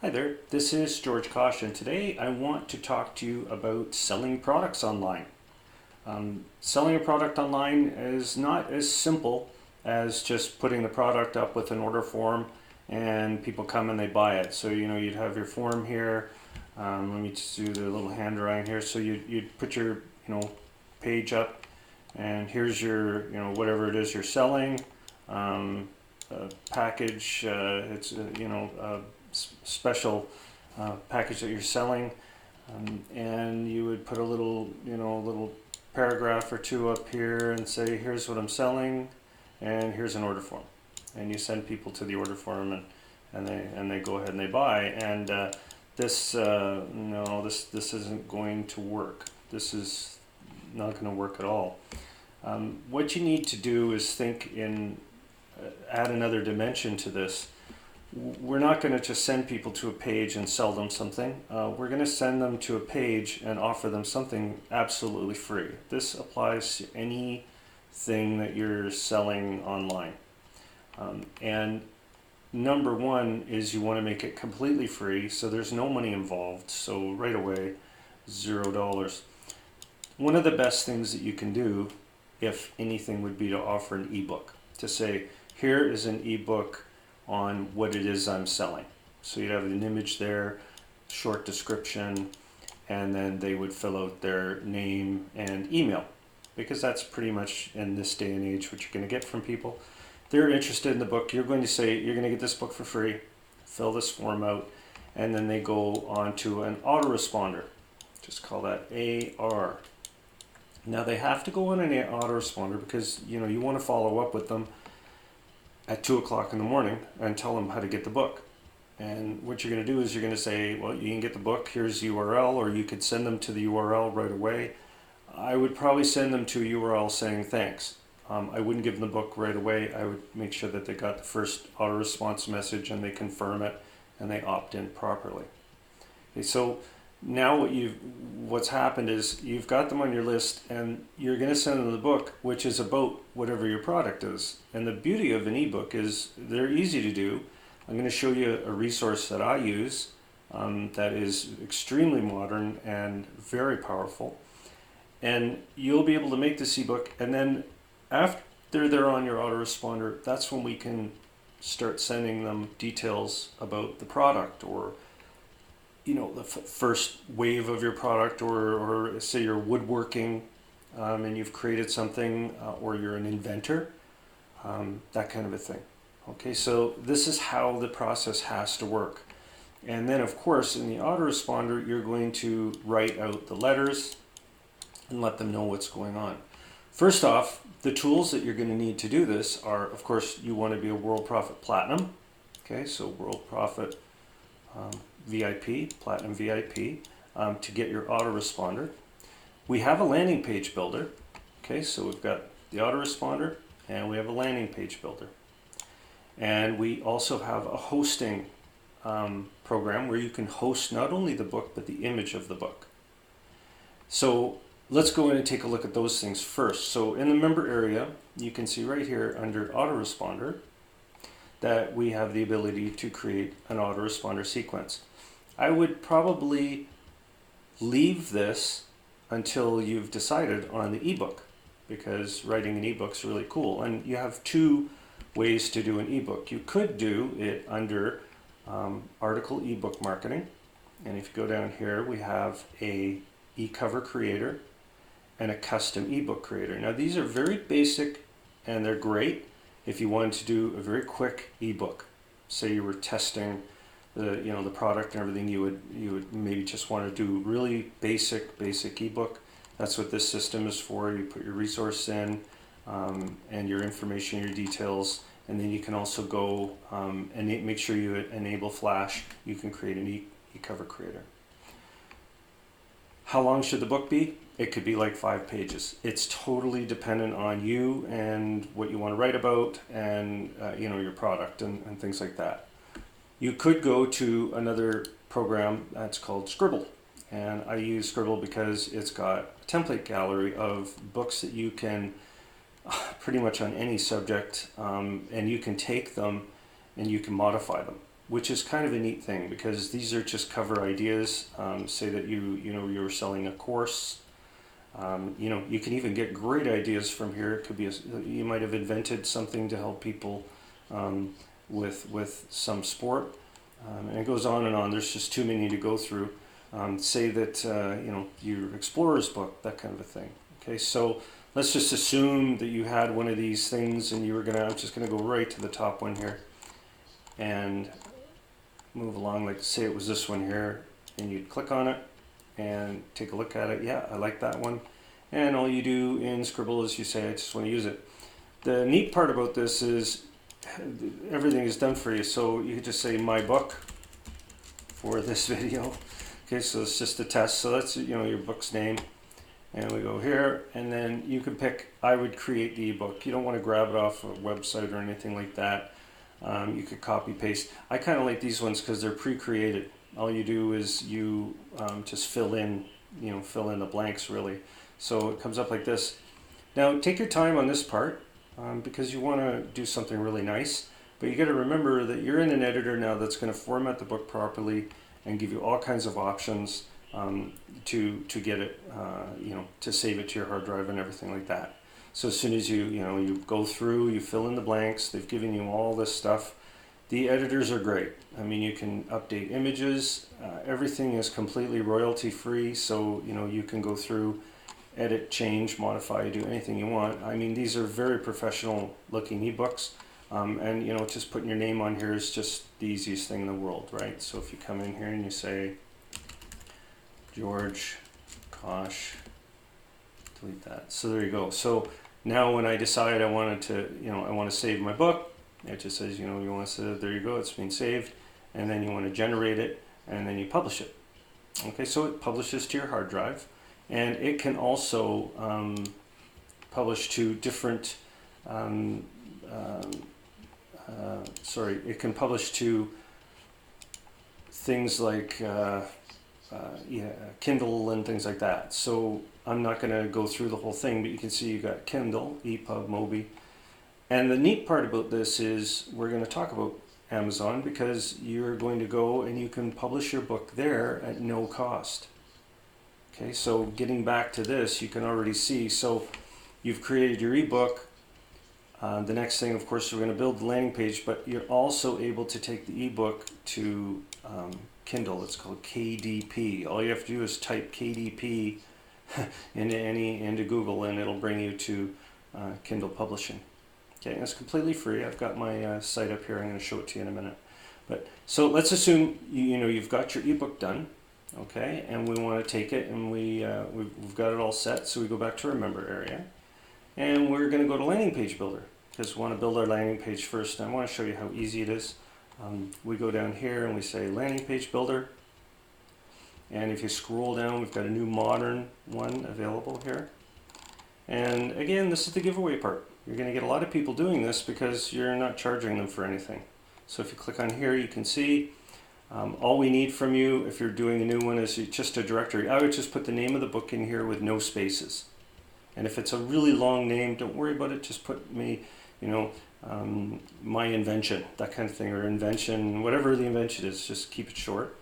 Hi there, this is George Kosch, and today I want to talk to you about selling products online. Selling a product online is not as simple as just putting the product up with an order form and people come and they buy it. So, you'd have your form here. Let me just do the little hand drawing here. So you'd put your, page up, and here's your, whatever it is you're selling. Package, it's, a special package that you're selling, and you would put a little paragraph or two up here and say, here's what I'm selling, and here's an order form, and you send people to the order form, and they go ahead and they buy. And this isn't going to work. This is not going to work at all. What you need to do is think in add another dimension to this. We're not going to just send people to a page and sell them something. We're going to send them to a page and offer them something absolutely free. This applies to anything that you're selling online. And number one is you want to make it completely free, so there's no money involved. So right away, $0. One of the best things that you can do, if anything, would be to offer an ebook. To say, here is an ebook on what it is I'm selling. So you'd have an image there, short description, and then they would fill out their name and email, because that's pretty much in this day and age what you're going to get from people. They're interested in the book. You're going to say, you're going to get this book for free, fill this form out, and then they go on to an autoresponder. Just call that AR. Now they have to go on an autoresponder because you want to follow up with them at 2 o'clock in the morning and tell them how to get the book. And what you're going to do is you're going to say, well, you can get the book, here's the URL, or you could send them to the URL right away. I would probably send them to a URL saying thanks. I wouldn't give them the book right away. I would make sure that they got the first auto response message and they confirm it and they opt in properly. Okay, so now what's happened is you've got them on your list, and you're going to send them the book, which is about whatever your product is. And the beauty of an ebook is they're easy to do. I'm going to show you a resource that I use that is extremely modern and very powerful. And you'll be able to make this ebook, and then after they're on your autoresponder, that's when we can start sending them details about the product, or the first wave of your product, or say you're woodworking and you've created something, or you're an inventor, that kind of a thing. Okay, so this is how the process has to work. And then of course in the autoresponder, you're going to write out the letters and let them know what's going on. First off, the tools that you're going to need to do this are, of course, you want to be a Worldprofit Platinum. Okay, so Worldprofit VIP, Platinum VIP, to get your autoresponder. We have a landing page builder. Okay, so we've got the autoresponder and we have a landing page builder. And we also have a hosting program where you can host not only the book but the image of the book. So let's go in and take a look at those things first. So in the member area, you can see right here under autoresponder that we have the ability to create an autoresponder sequence. I would probably leave this until you've decided on the ebook, because writing an ebook is really cool. And you have two ways to do an ebook. You could do it under article ebook marketing. And if you go down here, we have a e-cover creator and a custom ebook creator. Now these are very basic and they're great if you wanted to do a very quick ebook. Say you were testing the product and everything, you would maybe just want to do really basic ebook. That's what this system is for. You put your resource in and your information, your details, and then you can also go and make sure you enable Flash. You can create an e-cover creator. How long should the book be? It could be like 5 pages. It's totally dependent on you and what you want to write about, and your product and things like that. You could go to another program that's called Scribble, and I use Scribble because it's got a template gallery of books that you can pretty much on any subject, and you can take them and you can modify them. which is kind of a neat thing because these are just cover ideas. Say that you were selling a course. You can even get great ideas from here. It could be you might have invented something to help people with some sport, and it goes on and on. There's just too many to go through. Say that your explorer's book, that kind of a thing. Okay, so let's just assume that you had one of these things, and I'm just gonna go right to the top one here, and move along. Like say it was this one here, and you'd click on it and take a look at it. Yeah, I like that one. And all you do in Scribble is you say, I just want to use it. The neat part about this is everything is done for you. So you could just say my book for this video. Okay, so it's just a test. So that's your book's name. And we go here, and then you can pick, I would create the ebook. You don't want to grab it off a website or anything like that. You could copy paste. I kind of like these ones because they're pre-created. All you do is you just fill in the blanks really. So it comes up like this. Now take your time on this part because you want to do something really nice, but you got to remember that you're in an editor now that's going to format the book properly and give you all kinds of options to get it, to save it to your hard drive and everything like that. So as soon as you go through, you fill in the blanks, they've given you all this stuff. The editors are great. I mean, you can update images. Everything is completely royalty free, so you can go through, edit, change, modify, do anything you want. I mean, these are very professional looking ebooks, and just putting your name on here is just the easiest thing in the world, right? So if you come in here and you say George Kosch, delete that. So there you go. So now when I decide I want to save my book, it just says, you want to say, there you go, it's been saved, and then you want to generate it, and then you publish it. Okay, so it publishes to your hard drive, and it can also publish to different, it can publish to things like Kindle and things like that. So I'm not going to go through the whole thing, but you can see you got Kindle, EPUB, Mobi. And the neat part about this is we're going to talk about Amazon because you're going to go and you can publish your book there at no cost. Okay, so getting back to this, you can already see, so you've created your ebook. The next thing, of course, we're going to build the landing page, but you're also able to take the ebook to Kindle. It's called KDP. All you have to do is type KDP into Google, and it'll bring you to Kindle publishing. Okay, and it's completely free. I've got my site up here. I'm going to show it to you in a minute. But so let's assume you've got your ebook done, okay, and we want to take it, and we've got it all set. So we go back to our member area, and we're going to go to landing page builder because we want to build our landing page first. And I want to show you how easy it is. We go down here and we say landing page builder, and if you scroll down, we've got a new modern one available here. And again, this is the giveaway part. You're going to get a lot of people doing this because you're not charging them for anything. So if you click on here, you can see all we need from you if you're doing a new one is just a directory. I would just put the name of the book in here with no spaces. And if it's a really long name, don't worry about it. Just put my invention, that kind of thing, or invention, whatever the invention is, just keep it short.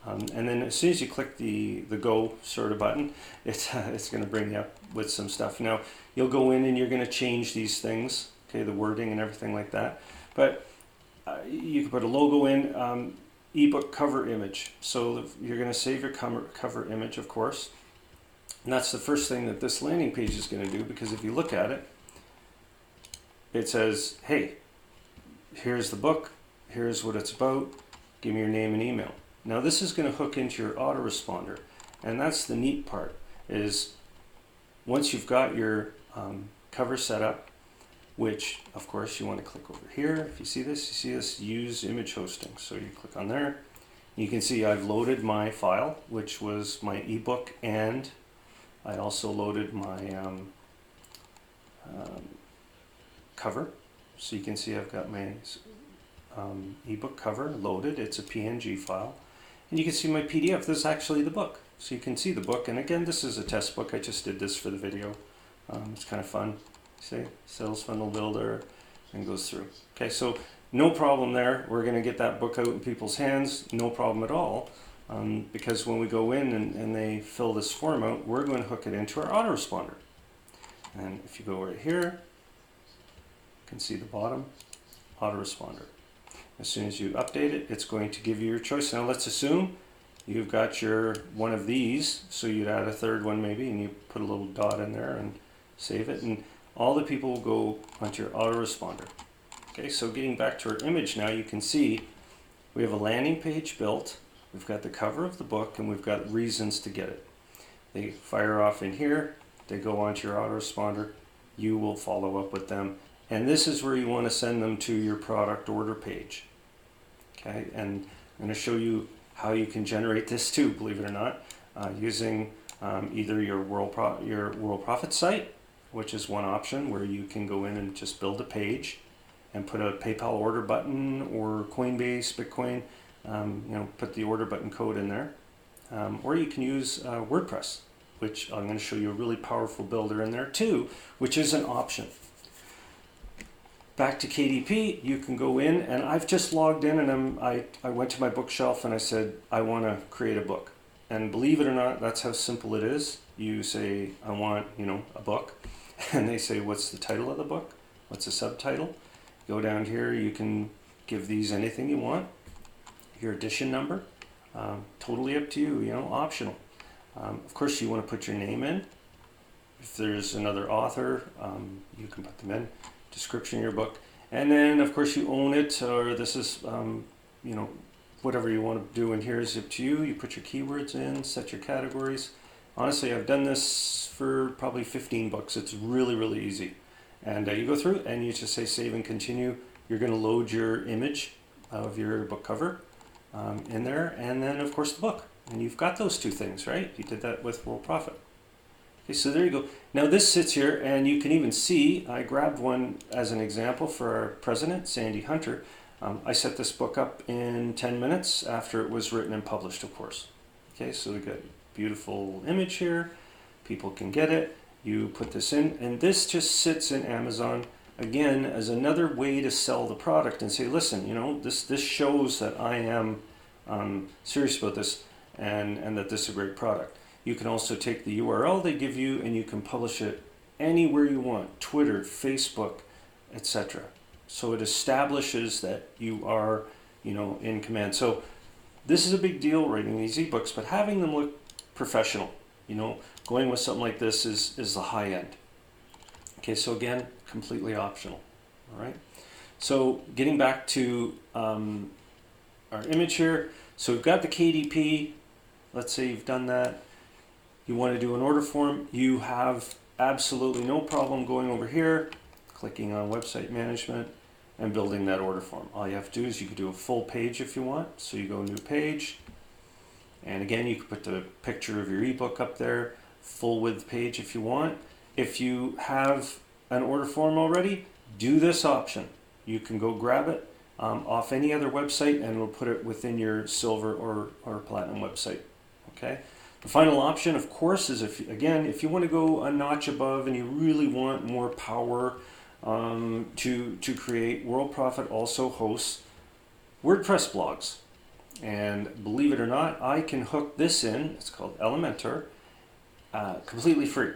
And then as soon as you click the go sort of button, it's going to bring you up with some stuff. Now, you'll go in and you're going to change these things, okay, the wording and everything like that. But you can put a logo in, ebook cover image. So you're going to save your cover image, of course. And that's the first thing that this landing page is going to do, because if you look at it, it says, hey, here's the book, here's what it's about, give me your name and email. Now this is going to hook into your autoresponder, and that's the neat part, is once you've got your cover set up, which of course you want to click over here. If you see this, use image hosting. So you click on there, you can see I've loaded my file, which was my ebook, and I also loaded my cover. So you can see I've got my ebook cover loaded. It's a PNG file. And you can see my PDF. This is actually the book. So you can see the book. And again, this is a test book. I just did this for the video. It's kind of fun. See, sales funnel builder, and goes through. Okay, so no problem there. We're going to get that book out in people's hands, no problem at all. Because when we go in and they fill this form out, we're going to hook it into our autoresponder. And if you go right here, you can see the bottom, autoresponder. As soon as you update it, it's going to give you your choice. Now let's assume you've got your one of these, so you'd add a third one maybe, and you put a little dot in there and save it, and all the people will go onto your autoresponder. Okay, so getting back to our image now, you can see we have a landing page built, we've got the cover of the book, and we've got reasons to get it. They fire off in here, they go onto your autoresponder, you will follow up with them, and this is where you want to send them to your product order page. Okay, and I'm going to show you how you can generate this too, believe it or not, using either your Worldprofit site, which is one option where you can go in and just build a page and put a PayPal order button, or Coinbase, Bitcoin, put the order button code in there. Or you can use WordPress, which I'm going to show you a really powerful builder in there too, which is an option. Back to KDP, you can go in, and I've just logged in, and I went to my bookshelf and I said, I want to create a book. And believe it or not, that's how simple it is. You say, I want, a book. And they say, what's the title of the book? What's the subtitle? Go down here, you can give these anything you want. Your edition number, totally up to you, optional. Of course, you want to put your name in. If there's another author, you can put them in. Description of your book. And then, of course, you own it, or this is, whatever you want to do in here is up to you. You put your keywords in, set your categories. Honestly, I've done this for probably 15 books. It's really, really easy. And you go through and you just say save and continue. You're going to load your image of your book cover in there, and then of course the book. And you've got those two things, right? You did that with Worldprofit. Okay, so there you go. Now this sits here, and you can even see, I grabbed one as an example for our president, Sandy Hunter. I set this book up in 10 minutes after it was written and published, of course. Okay, so we got a beautiful image here. People can get it. You put this in, and this just sits in Amazon again as another way to sell the product and say, listen, this shows that I am serious about this, and that this is a great product. You can also take the URL they give you, and you can publish it anywhere you want, Twitter, Facebook, etc. So it establishes that you are, in command. So this is a big deal, writing these ebooks, but having them look professional, going with something like this is the high end. Okay, so again, completely optional. All right. So getting back to our image here. So we've got the KDP. Let's say you've done that. You want to do an order form. You have absolutely no problem going over here, clicking on website management, and building that order form. All you have to do is you can do a full page if you want. So you go new page, and again you can put the picture of your ebook up there, full width page if you want. If you have an order form already, do this option. You can go grab it off any other website, and it'll put it within your silver or platinum website. Okay. The final option, of course, is if you want to go a notch above and you really want more power to create, Worldprofit also hosts WordPress blogs. And believe it or not, I can hook this in. It's called Elementor, completely free.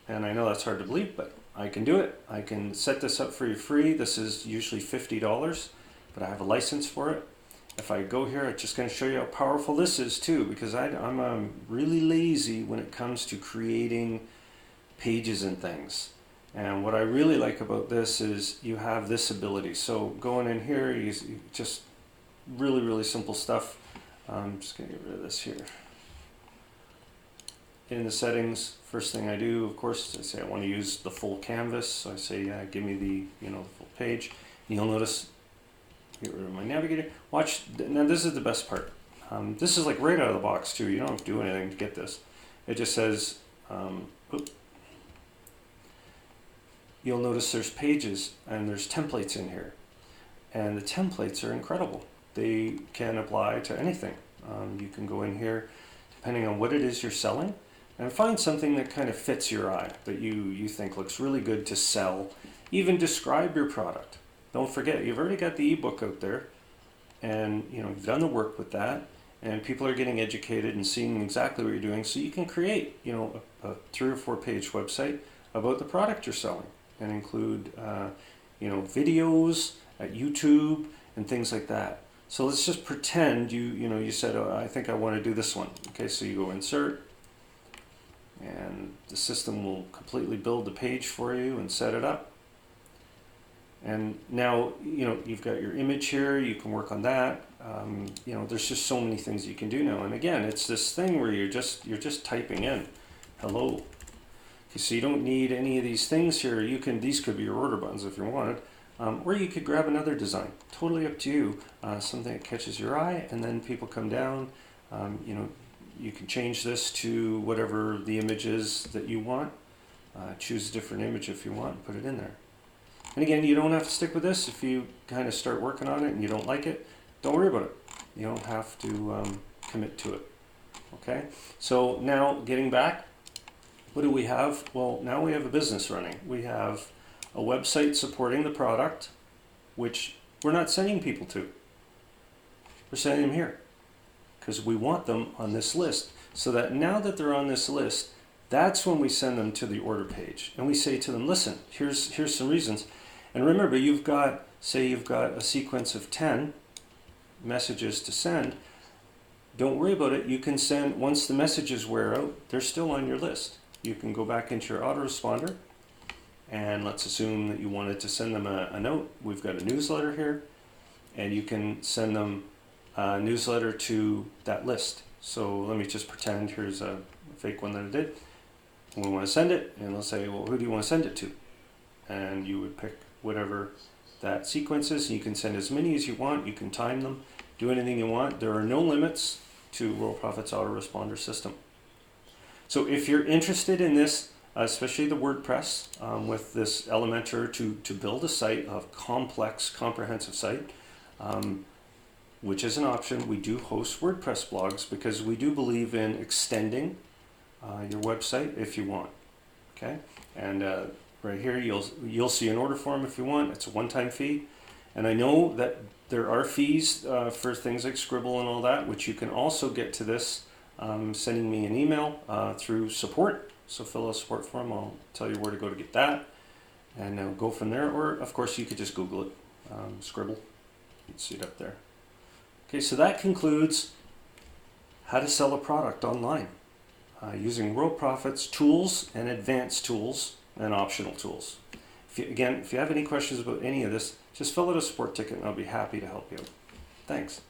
And I know that's hard to believe, but I can do it. I can set this up for you free. This is usually $50, but I have a license for it. If I go here, I'm just going to show you how powerful this is too, because I'm really lazy when it comes to creating pages and things. And what I really like about this is you have this ability. So going in here, you just really, really simple stuff. I'm just going to get rid of this here. In the settings, first thing I do, of course, I say I want to use the full canvas. So I say, yeah, give me the the full page. And you'll notice, get rid of my navigator. Watch, now this is the best part. This is like right out of the box too. You don't have to do anything to get this. It just says, you'll notice there's pages and there's templates in here. And the templates are incredible. They can apply to anything. You can go in here, depending on what it is you're selling, and find something that kind of fits your eye, that you think looks really good to sell. Even describe your product. don't forget, you've already got the ebook out there, and you've done the work with that, and people are getting educated and seeing exactly what you're doing, so you can create a 3 or 4 page website about the product you're selling, and include videos at YouTube and things like that. So let's just pretend you said, oh, I think I want to do this one. Okay, so you go insert, and the system will completely build the page for you and set it up. And now you've got your image here. You can work on that. There's just so many things you can do now. And again, it's this thing where you're just typing in hello. Okay, so you don't need any of these things here. These could be your order buttons if you wanted, or you could grab another design. Totally up to you. Something that catches your eye, and then people come down. You can change this to whatever the image is that you want. Choose a different image if you want, and put it in there. And again, you don't have to stick with this. If you kind of start working on it and you don't like it, don't worry about it. You don't have to commit to it. Okay? So now, getting back, what do we have? Well, now we have a business running. We have a website supporting the product, which we're not sending people to. We're sending them here, because we want them on this list, so that now that they're on this list, that's when we send them to the order page. And we say to them, listen, here's some reasons. And remember, you've got a sequence of 10 messages to send. Don't worry about it. You can send, once the messages wear out, they're still on your list. You can go back into your autoresponder, and let's assume that you wanted to send them a note. We've got a newsletter here, and you can send them a newsletter to that list. So let me just pretend here's a fake one that I did. We want to send it, and they'll say, well, who do you want to send it to? And you would pick whatever that sequence is. You can send as many as you want. You can time them, do anything you want. There are no limits to Worldprofit's autoresponder system. So if you're interested in this, especially the WordPress, with this Elementor to build a site, a complex, comprehensive site, which is an option, we do host WordPress blogs because we do believe in extending your website if you want. Okay, and right here you'll see an order form if you want. It's a one-time fee, and I know that there are fees for things like Scribble and all that, which you can also get to this sending me an email through support. So fill out a support form. I'll tell you where to go to get that, and go from there. Or of course you could just Google it, Scribble. You can see it up there. Okay, so that concludes how to sell a product online using Worldprofit's tools and advanced tools and optional tools. If you have any questions about any of this, just fill out a support ticket and I'll be happy to help you out. Thanks.